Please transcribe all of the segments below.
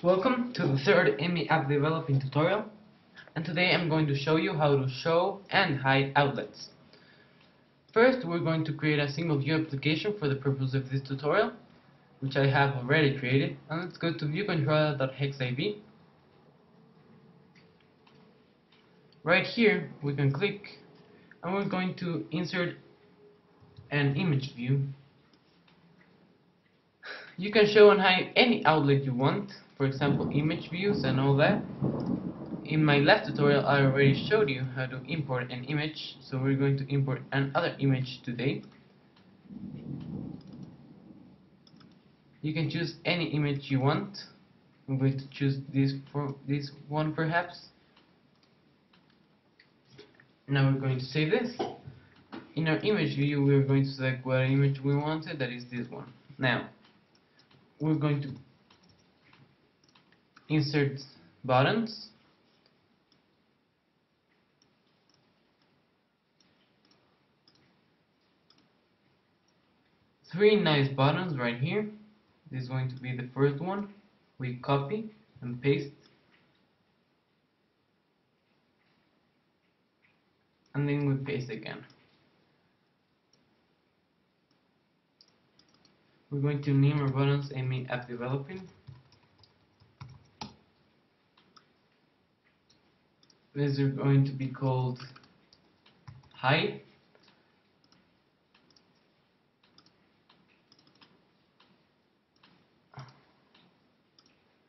Welcome to the third MAppDeveloping tutorial, and today I'm going to show you how to show and hide outlets. First, we're going to create a single view application for the purpose of this tutorial, which I have already created, and let's go to ViewController.h. Right here we can click and we're going to insert an image view. You can show and hide any outlet you want, for example image views and all that. In my last tutorial I already showed you how to import an image, so we're going to import another image today. You can choose any image you want. I'm going to choose this one perhaps. Now we're going to save this. In our image view we're going to select what image we wanted, that is this one. Now we're going to insert buttons. Three nice buttons right here. This is going to be the first one. We copy and paste, and then we paste again. We're going to name our buttons MAppDeveloping. These are going to be called hide.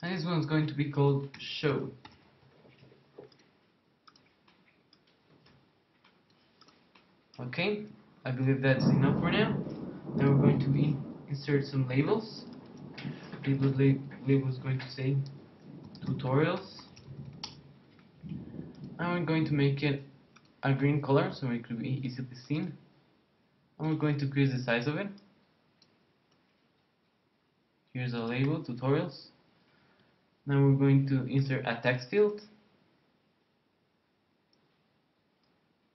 And this one's going to be called show. Okay, I believe that's enough for now. Now we're going to insert some labels. Label is going to say tutorials. And we're going to make it a green color so it could be easily seen. And we're going to increase the size of it. Here's a label, tutorials. Now we're going to insert a text field.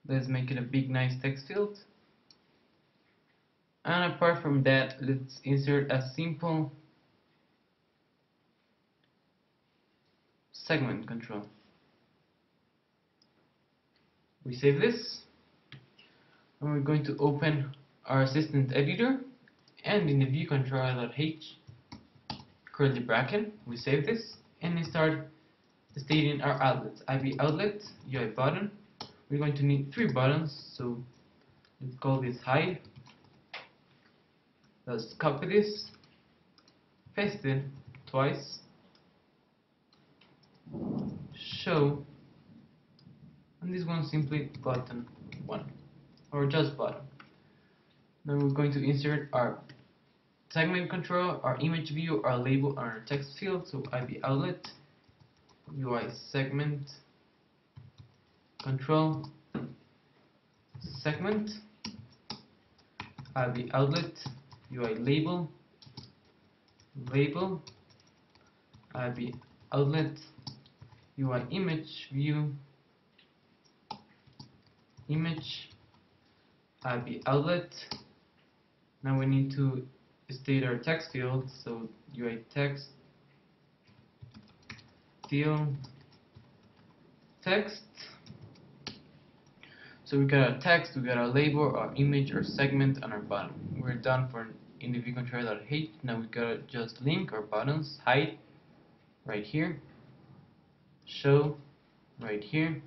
Let's make it a big nice text field. And apart from that, let's insert a simple segment control. We save this, and we're going to open our assistant editor, and in the ViewController.h curly bracket, we save this, and we start stating our outlets. IBOutlet UIButton. We're going to need 3 buttons, so let's call this hide. Let's copy this, paste it twice, show, and this one simply button 1, or just button. Now we're going to insert our segment control, our image view, our label, and our text field. So IBOutlet UISegmentedControl segment, IBOutlet UILabel, label, IBOutlet UIImageView, image, IBOutlet. Now we need to state our text field, so UITextField text. So we got our text, we got our label, our image, our segment, and our button. We're done for in the ViewController.h. Now we gotta just link our buttons, hide right here, show right here,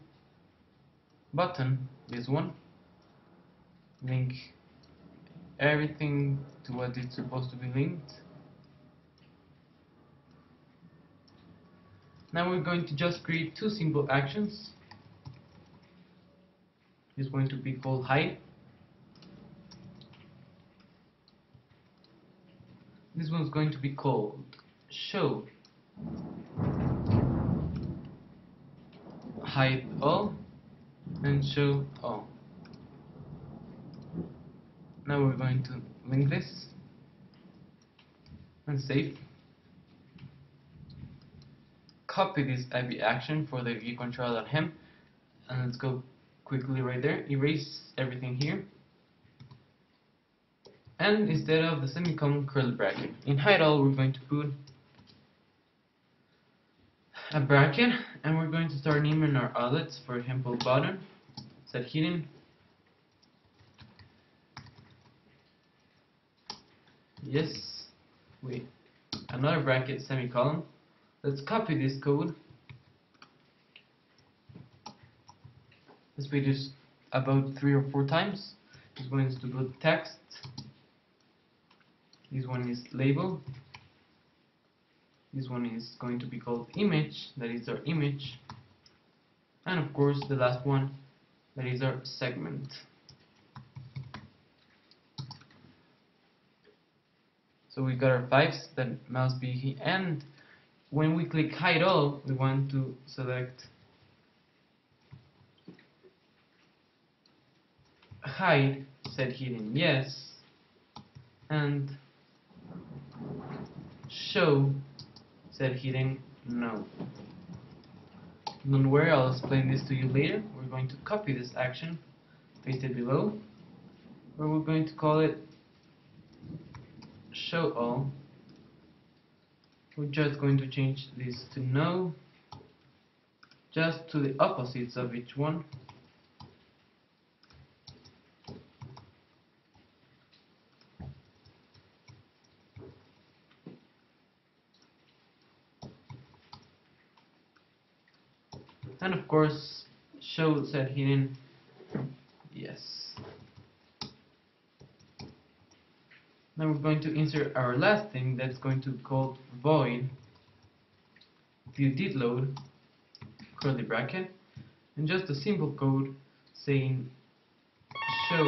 button, this one, link everything to what it's supposed to be linked. Now we're going to just create 2 simple actions. It's going to be called hide. This one's going to be called show. Hide all and show all. Now we're going to link this and save. Copy this IBAction for the ViewController.m, and let's go quickly right there. Erase everything here. And instead of the semicolon, curly bracket. In hideall we're going to put a bracket, and we're going to start naming our outlets. For example, button, setHidden. Yes, wait, another bracket, semicolon. Let's copy this code. Let's page this about 3 or 4 times. This one is to put text. This one is label. This one is going to be called image, that is our image. And of course the last one, that is our segment. So we got our 5s that must be here, and when we click hide all, we want to select hide setHidden yes, and show setHidden no. Don't worry, I'll explain this to you later. We're going to copy this action, paste it below, where we're going to call it show all. We're just going to change this to no, just to the opposites of each one. And of course, show setHidden yes. Now we're going to insert our last thing, that's going to be called void viewDidLoad curly bracket, and just a simple code saying show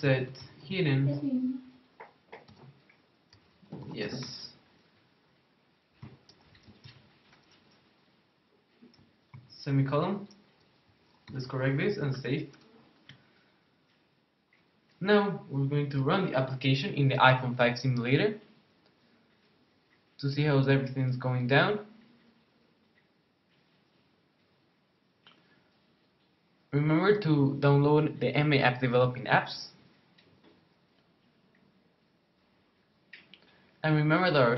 setHidden yes. Semicolon. Let's correct this and save. Now we're going to run the application in the iPhone 5 simulator to see how everything's going down. Remember to download the MAppDeveloping apps. And remember that our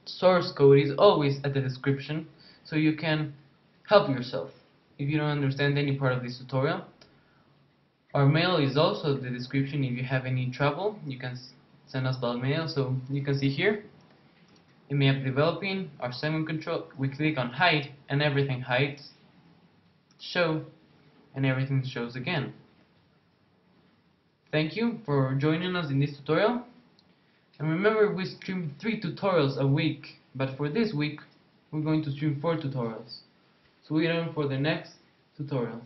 source code is always at the description, so you can help yourself if you don't understand any part of this tutorial. Our mail is also in the description. If you have any trouble, you can send us by mail. So you can see here in MAppDeveloping our segment control, we click on hide and everything hides, show, and everything shows again. Thank you for joining us in this tutorial, and remember, we stream 3 tutorials a week, but for this week we're going to stream 4 tutorials. So we're on for the next tutorial.